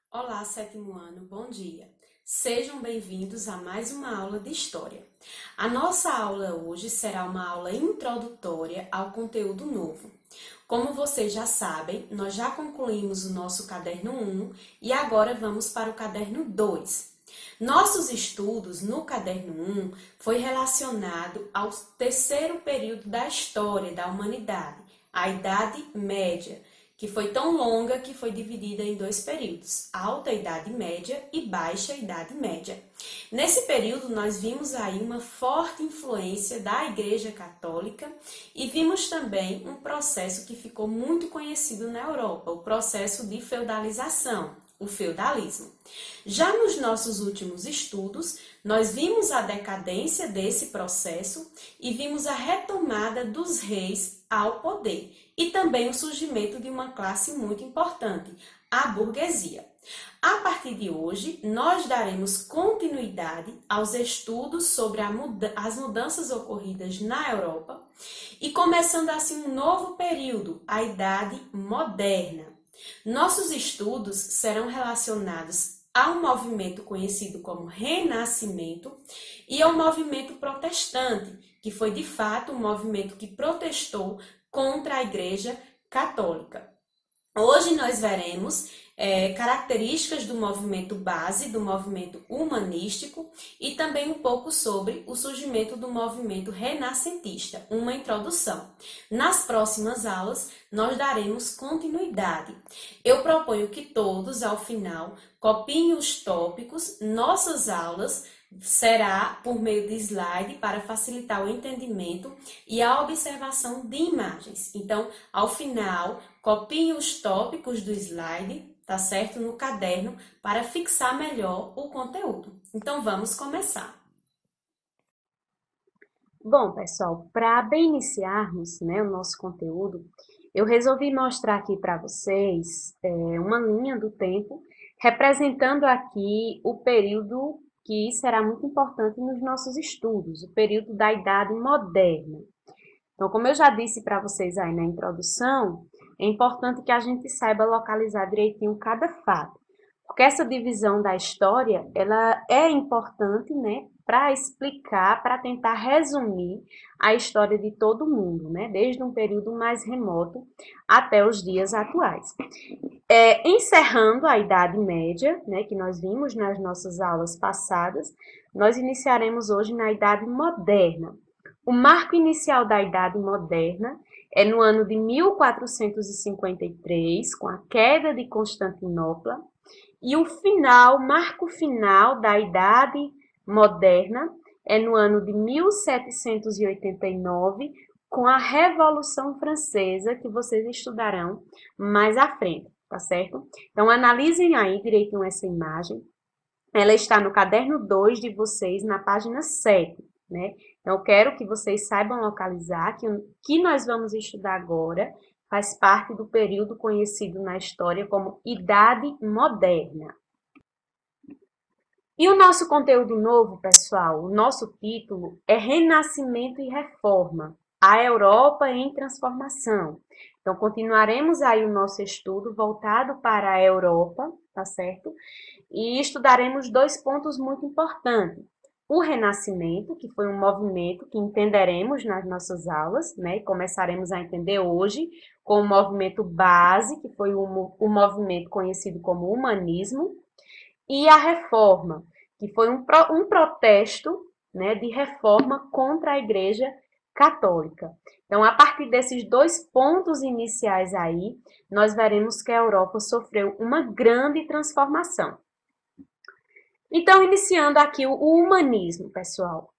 Olá, sétimo ano, bom dia. Sejam bem-vindos a mais uma aula de História. A nossa aula hoje será uma aula introdutória ao conteúdo novo. Como vocês já sabem, nós já concluímos o nosso caderno 1 e agora vamos para o caderno 2. Nossos estudos no caderno 1 foi relacionado ao terceiro período da história da humanidade, a Idade Média, que foi tão longa que foi dividida em dois períodos, Alta Idade Média e Baixa Idade Média. Nesse período, nós vimos aí uma forte influência da Igreja Católica e vimos também um processo que ficou muito conhecido na Europa, o processo de feudalização, o feudalismo. Já nos nossos últimos estudos, nós vimos a decadência desse processo e vimos a retomada dos reis ao poder e também o surgimento de uma classe muito importante, a burguesia. A partir de hoje, nós daremos continuidade aos estudos sobre as mudanças ocorridas na Europa e começando assim um novo período, a Idade Moderna. Nossos estudos serão relacionados a um movimento conhecido como Renascimento e ao movimento protestante, que foi de fato um movimento que protestou contra a Igreja Católica. Hoje nós veremos características do movimento base, do movimento humanístico e também um pouco sobre o surgimento do movimento renascentista, uma introdução. Nas próximas aulas, nós daremos continuidade. Eu proponho que todos, ao final, copiem os tópicos. Nossas aulas será por meio de slide para facilitar o entendimento e a observação de imagens. Então, ao final, copiem os tópicos do slide, tá certo? No caderno, para fixar melhor o conteúdo. Então, vamos começar. Bom, pessoal, para bem iniciarmos, né, o nosso conteúdo, eu resolvi mostrar aqui para vocês uma linha do tempo representando aqui o período que será muito importante nos nossos estudos, o período da Idade Moderna. Então, como eu já disse para vocês aí na introdução, é importante que a gente saiba localizar direitinho cada fato, porque essa divisão da história, ela é importante, né, para explicar, para tentar resumir a história de todo mundo, né, desde um período mais remoto até os dias atuais. Encerrando a Idade Média, né, que nós vimos nas nossas aulas passadas, nós iniciaremos hoje na Idade Moderna. O marco inicial da Idade Moderna é no ano de 1453, com a queda de Constantinopla, e o marco final da Idade Moderna é no ano de 1789, com a Revolução Francesa, que vocês estudarão mais à frente, tá certo? Então, analisem aí direitinho essa imagem. Ela está no caderno 2 de vocês, na página 7, né? Então, eu quero que vocês saibam localizar que o que nós vamos estudar agora faz parte do período conhecido na história como Idade Moderna. E o nosso conteúdo novo, pessoal, o nosso título é Renascimento e Reforma, a Europa em Transformação. Então, continuaremos aí o nosso estudo voltado para a Europa, tá certo? E estudaremos dois pontos muito importantes. O Renascimento, que foi um movimento que entenderemos nas nossas aulas, né? E começaremos a entender hoje com o movimento base, que foi o movimento conhecido como humanismo, e a reforma, que foi um protesto, né, de reforma contra a Igreja Católica. Então, a partir desses dois pontos iniciais aí, nós veremos que a Europa sofreu uma grande transformação. Então, iniciando aqui o humanismo, pessoal.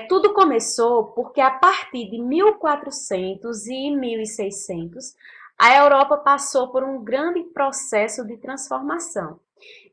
Tudo começou porque a partir de 1400 e 1600, a Europa passou por um grande processo de transformação.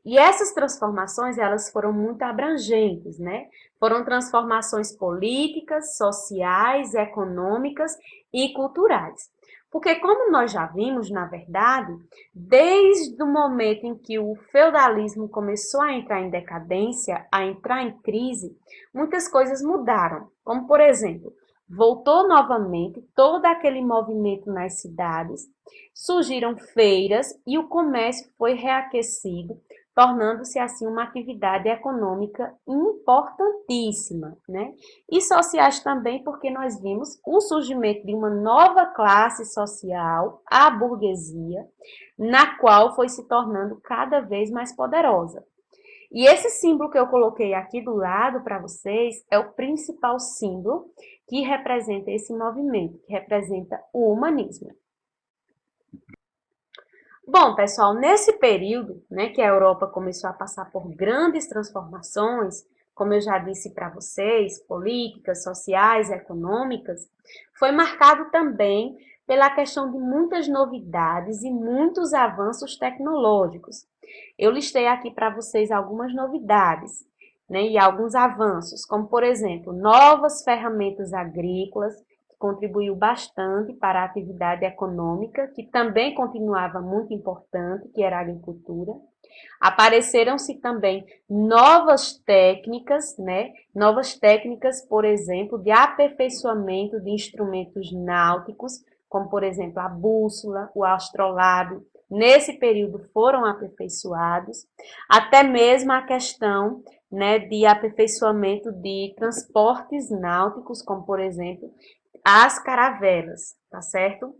E essas transformações, elas foram muito abrangentes, né? Foram transformações políticas, sociais, econômicas e culturais. Porque como nós já vimos, na verdade, desde o momento em que o feudalismo começou a entrar em decadência, a entrar em crise, muitas coisas mudaram. Como, por exemplo, voltou novamente todo aquele movimento nas cidades, surgiram feiras e o comércio foi reaquecido, tornando-se assim uma atividade econômica importantíssima, né? E sociais também, porque nós vimos o surgimento de uma nova classe social, a burguesia, na qual foi se tornando cada vez mais poderosa. E esse símbolo que eu coloquei aqui do lado para vocês é o principal símbolo que representa esse movimento, que representa o humanismo. Bom, pessoal, nesse período, né, que a Europa começou a passar por grandes transformações, como eu já disse para vocês, políticas, sociais, econômicas, foi marcado também pela questão de muitas novidades e muitos avanços tecnológicos. Eu listei aqui para vocês algumas novidades, né, e alguns avanços, como, por exemplo, novas ferramentas agrícolas, que contribuiu bastante para a atividade econômica, que também continuava muito importante, que era a agricultura. Apareceram-se também novas técnicas, né? Novas técnicas, por exemplo, de aperfeiçoamento de instrumentos náuticos, como, por exemplo, a bússola, o astrolábio. Nesse período foram aperfeiçoados, até mesmo a questão, né, de aperfeiçoamento de transportes náuticos, como, por exemplo, as caravelas, tá certo?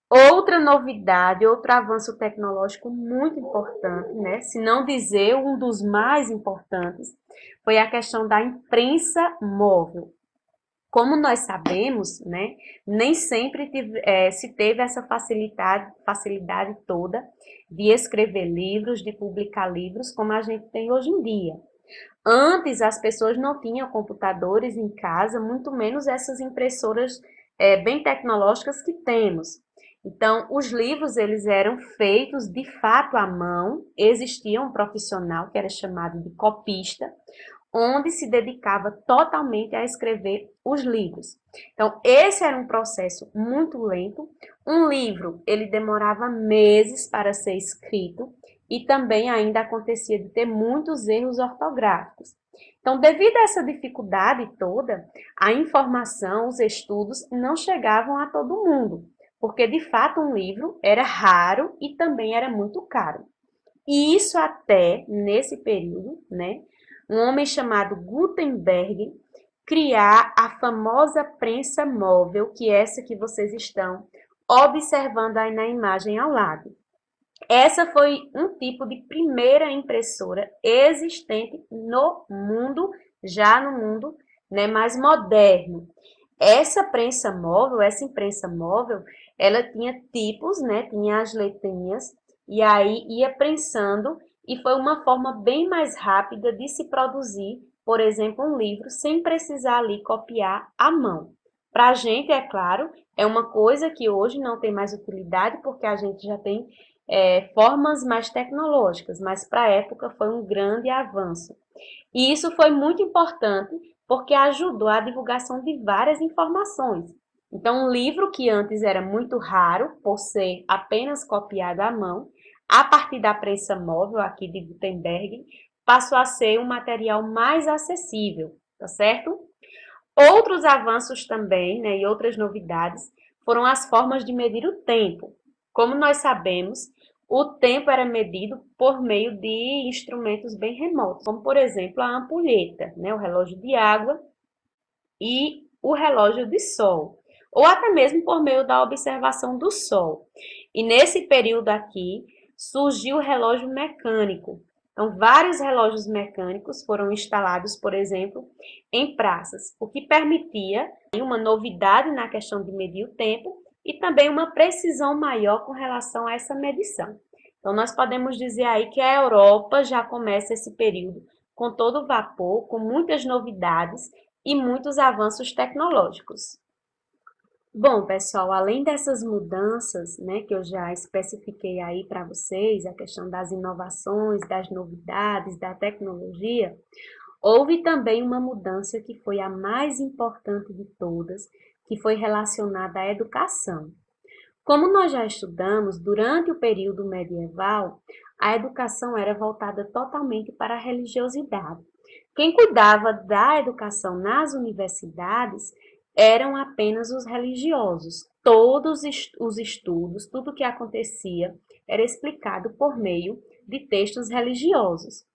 Outra novidade, outro avanço tecnológico muito importante, né? Se não dizer um dos mais importantes, foi a questão da imprensa móvel. Como nós sabemos, né, nem sempre se teve essa facilidade toda de escrever livros, de publicar livros, como a gente tem hoje em dia. Antes, as pessoas não tinham computadores em casa, muito menos essas impressoras bem tecnológicas que temos. Então, os livros eles eram feitos de fato à mão, existia um profissional que era chamado de copista, onde se dedicava totalmente a escrever os livros. Então, esse era um processo muito lento. Um livro, ele demorava meses para ser escrito e também ainda acontecia de ter muitos erros ortográficos. Então, devido a essa dificuldade toda, a informação, os estudos não chegavam a todo mundo, porque de fato um livro era raro e também era muito caro. E isso até nesse período, né, um homem chamado Gutenberg criar a famosa prensa móvel, que é essa que vocês estão observando aí na imagem ao lado. Essa foi um tipo de primeira impressora existente no mundo, já no mundo, né, mais moderno. Essa imprensa móvel, ela tinha tipos, né, tinha as letrinhas, e aí ia prensando, e foi uma forma bem mais rápida de se produzir, por exemplo, um livro, sem precisar ali copiar à mão. Para a gente, é claro, é uma coisa que hoje não tem mais utilidade, porque a gente já tem formas mais tecnológicas, mas para a época foi um grande avanço. E isso foi muito importante porque ajudou a divulgação de várias informações. Então, um livro que antes era muito raro, por ser apenas copiado à mão, a partir da prensa móvel aqui de Gutenberg, passou a ser um material mais acessível, tá certo? Outros avanços também, né, e outras novidades foram as formas de medir o tempo. Como nós sabemos, o tempo era medido por meio de instrumentos bem remotos, como por exemplo a ampulheta, né, o relógio de água e o relógio de sol, ou até mesmo por meio da observação do sol. E nesse período aqui surgiu o relógio mecânico. Então, vários relógios mecânicos foram instalados, por exemplo, em praças, o que permitia uma novidade na questão de medir o tempo e também uma precisão maior com relação a essa medição. Então, nós podemos dizer aí que a Europa já começa esse período com todo o vapor, com muitas novidades e muitos avanços tecnológicos. Bom, pessoal, além dessas mudanças, né, que eu já especifiquei aí para vocês, a questão das inovações, das novidades, da tecnologia, houve também uma mudança que foi a mais importante de todas, que foi relacionada à educação. Como nós já estudamos, durante o período medieval, a educação era voltada totalmente para a religiosidade. Quem cuidava da educação nas universidades eram apenas os religiosos. Todos os estudos, tudo o que acontecia, era explicado por meio de textos religiosos.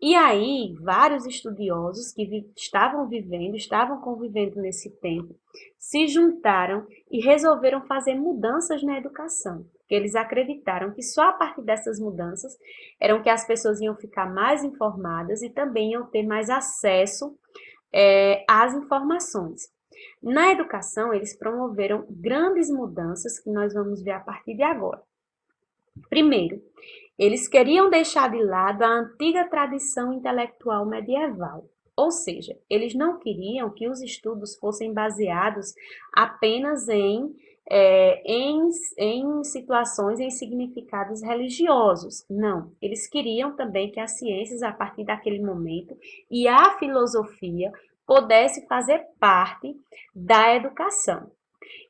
E aí, vários estudiosos que estavam convivendo nesse tempo, se juntaram e resolveram fazer mudanças na educação. Porque eles acreditaram que só a partir dessas mudanças eram que as pessoas iam ficar mais informadas e também iam ter mais acesso às informações. Na educação, eles promoveram grandes mudanças que nós vamos ver a partir de agora. Primeiro, eles queriam deixar de lado a antiga tradição intelectual medieval, ou seja, eles não queriam que os estudos fossem baseados apenas em situações, em significados religiosos. Não, eles queriam também que as ciências, a partir daquele momento, e a filosofia pudesse fazer parte da educação.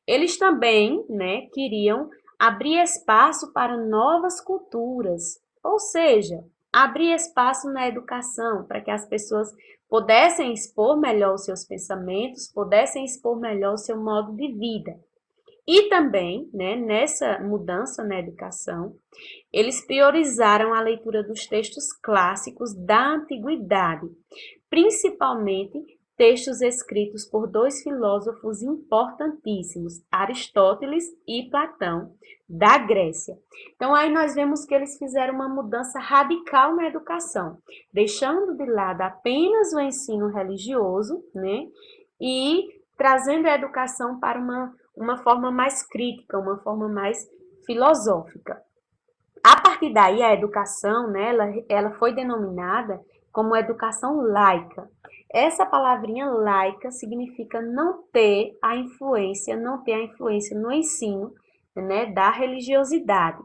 Eles também, queriam abrir espaço para novas culturas, ou seja, abrir espaço na educação para que as pessoas pudessem expor melhor os seus pensamentos, pudessem expor melhor o seu modo de vida. E também, nessa mudança na educação, eles priorizaram a leitura dos textos clássicos da antiguidade, principalmente textos escritos por dois filósofos importantíssimos, Aristóteles e Platão, da Grécia. Então, aí nós vemos que eles fizeram uma mudança radical na educação, deixando de lado apenas o ensino religioso, e trazendo a educação para uma forma mais crítica, uma forma mais filosófica. A partir daí, a educação, ela foi denominada como educação laica. Essa palavrinha laica significa não ter a influência no ensino, da religiosidade.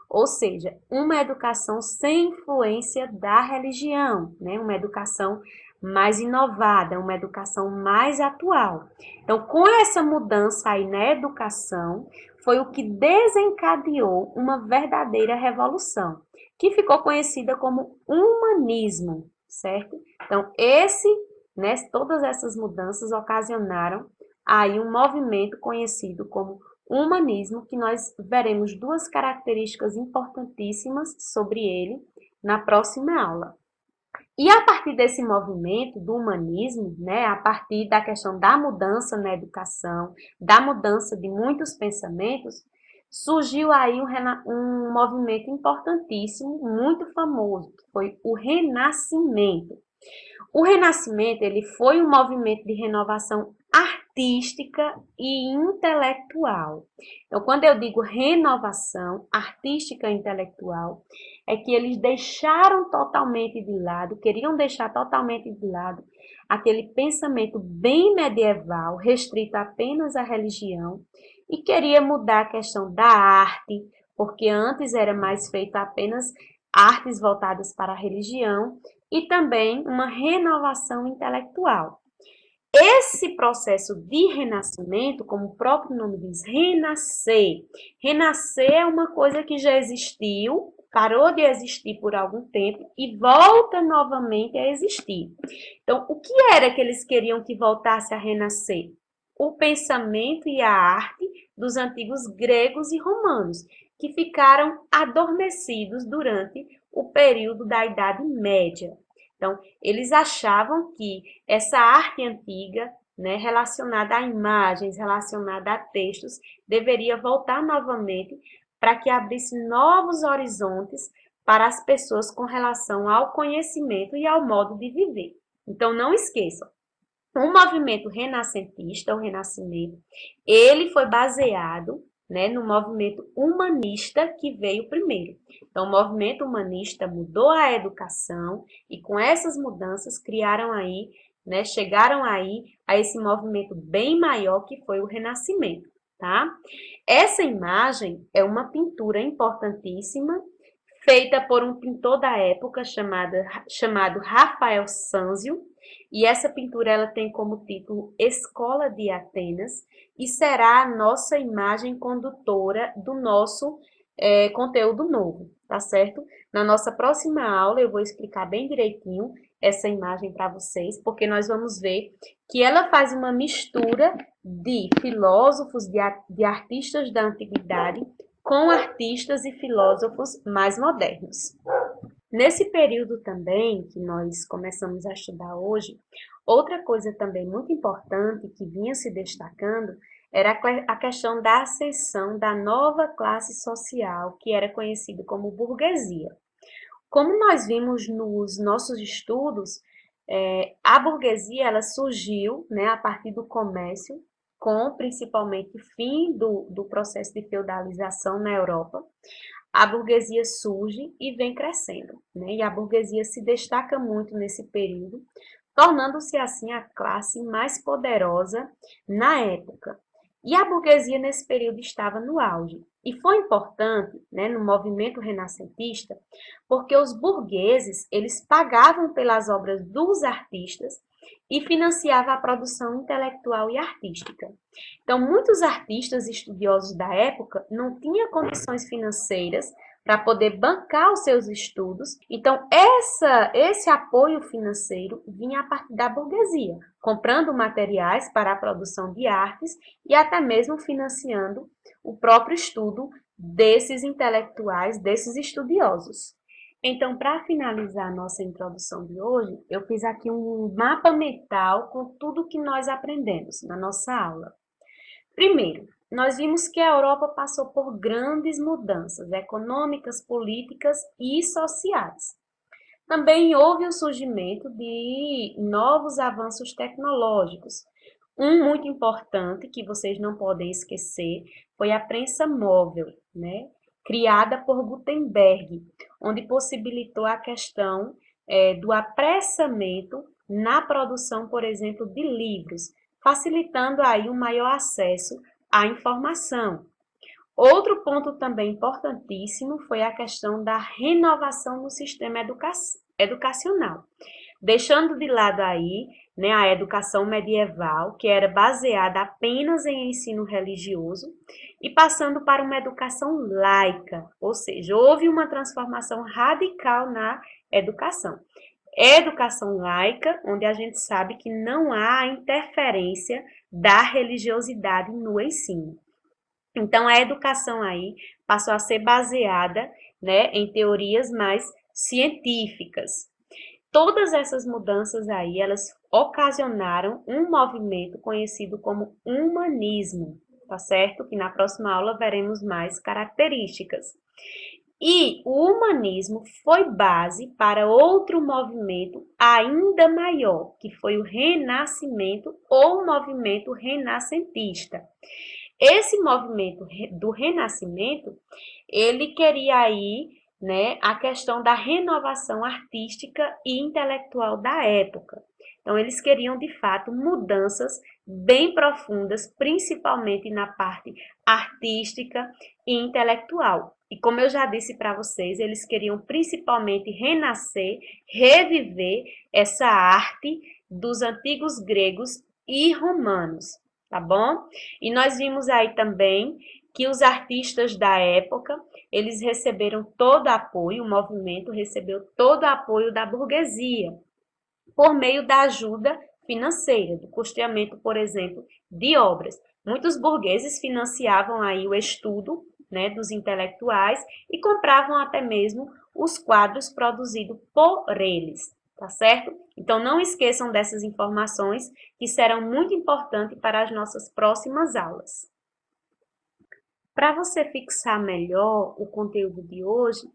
Ou seja, uma educação sem influência da religião, uma educação mais inovada, uma educação mais atual. Então, com essa mudança aí na educação, foi o que desencadeou uma verdadeira revolução, que ficou conhecida como humanismo, certo? Então, todas essas mudanças ocasionaram aí um movimento conhecido como humanismo, que nós veremos duas características importantíssimas sobre ele na próxima aula. E a partir desse movimento do humanismo, a partir da questão da mudança na educação, da mudança de muitos pensamentos, surgiu aí um movimento importantíssimo, muito famoso, que foi o Renascimento. O Renascimento ele foi um movimento de renovação artística e intelectual. Então, quando eu digo renovação artística e intelectual, é que eles deixaram totalmente de lado, queriam deixar totalmente de lado aquele pensamento bem medieval, restrito apenas à religião, e queria mudar a questão da arte, porque antes era mais feito apenas artes voltadas para a religião, e também uma renovação intelectual. Esse processo de renascimento, como o próprio nome diz, renascer. Renascer é uma coisa que já existiu, parou de existir por algum tempo e volta novamente a existir. Então, o que era que eles queriam que voltasse a renascer? O pensamento e a arte dos antigos gregos e romanos, que ficaram adormecidos durante o período da Idade Média. Então, eles achavam que essa arte antiga, relacionada a imagens, relacionada a textos, deveria voltar novamente para que abrisse novos horizontes para as pessoas com relação ao conhecimento e ao modo de viver. Então, não esqueçam, o movimento renascentista, o Renascimento, ele foi baseado no movimento humanista que veio primeiro. Então, o movimento humanista mudou a educação e com essas mudanças criaram aí, chegaram aí a esse movimento bem maior que foi o Renascimento, tá? Essa imagem é uma pintura importantíssima, feita por um pintor da época chamado Rafael Sanzio, e essa pintura ela tem como título Escola de Atenas e será a nossa imagem condutora do nosso conteúdo novo, tá certo? Na nossa próxima aula eu vou explicar bem direitinho essa imagem para vocês, porque nós vamos ver que ela faz uma mistura de filósofos, de artistas da antiguidade, com artistas e filósofos mais modernos. Nesse período também, que nós começamos a estudar hoje, outra coisa também muito importante que vinha se destacando era a questão da ascensão da nova classe social, que era conhecida como burguesia. Como nós vimos nos nossos estudos, a burguesia ela surgiu, né, a partir do comércio, com principalmente o fim do processo de feudalização na Europa. A burguesia surge e vem crescendo, né? E a burguesia se destaca muito nesse período, tornando-se assim a classe mais poderosa na época. E a burguesia nesse período estava no auge. E foi importante, né, no movimento renascentista, porque os burgueses, eles pagavam pelas obras dos artistas e financiava a produção intelectual e artística. Então, muitos artistas e estudiosos da época não tinham condições financeiras para poder bancar os seus estudos. Então, esse apoio financeiro vinha a partir da burguesia, comprando materiais para a produção de artes e até mesmo financiando o próprio estudo desses intelectuais, desses estudiosos. Então, para finalizar a nossa introdução de hoje, eu fiz aqui um mapa mental com tudo que nós aprendemos na nossa aula. Primeiro, nós vimos que a Europa passou por grandes mudanças econômicas, políticas e sociais. Também houve o surgimento de novos avanços tecnológicos. Um muito importante que vocês não podem esquecer foi a prensa móvel, né? Criada por Gutenberg, onde possibilitou a questão do apressamento na produção, por exemplo, de livros, facilitando aí um maior acesso à informação. Outro ponto também importantíssimo foi a questão da renovação no sistema educacional, deixando de lado aí, né, a educação medieval, que era baseada apenas em ensino religioso, e passando para uma educação laica, ou seja, houve uma transformação radical na educação. Educação laica, onde a gente sabe que não há interferência da religiosidade no ensino. Então, a educação aí passou a ser baseada, né, em teorias mais científicas. Todas essas mudanças aí, elas ocasionaram um movimento conhecido como humanismo, tá certo? Que na próxima aula veremos mais características. E o humanismo foi base para outro movimento ainda maior, que foi o Renascimento ou movimento renascentista. Esse movimento do Renascimento, ele queria aí, né, a questão da renovação artística e intelectual da época. Então, eles queriam, de fato, mudanças bem profundas, principalmente na parte artística e intelectual. E como eu já disse para vocês, eles queriam principalmente renascer, reviver essa arte dos antigos gregos e romanos, tá bom? E nós vimos aí também que os artistas da época, eles receberam todo apoio, o movimento recebeu todo o apoio da burguesia, por meio da ajuda financeira, do custeamento, por exemplo, de obras. Muitos burgueses financiavam aí o estudo, né, dos intelectuais e compravam até mesmo os quadros produzidos por eles, tá certo? Então não esqueçam dessas informações que serão muito importantes para as nossas próximas aulas. Para você fixar melhor o conteúdo de hoje,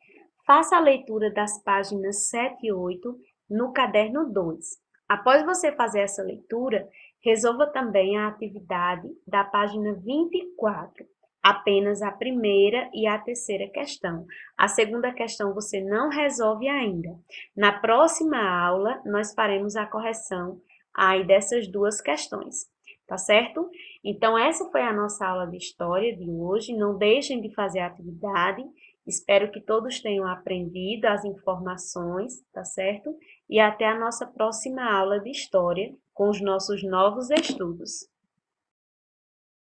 faça a leitura das páginas 7 e 8 no caderno 2. Após você fazer essa leitura, resolva também a atividade da página 24, apenas a primeira e a terceira questão. A segunda questão você não resolve ainda. Na próxima aula, nós faremos a correção aí dessas duas questões, tá certo? Então, essa foi a nossa aula de história de hoje. Não deixem de fazer a atividade. Espero que todos tenham aprendido as informações, tá certo? E até a nossa próxima aula de história com os nossos novos estudos.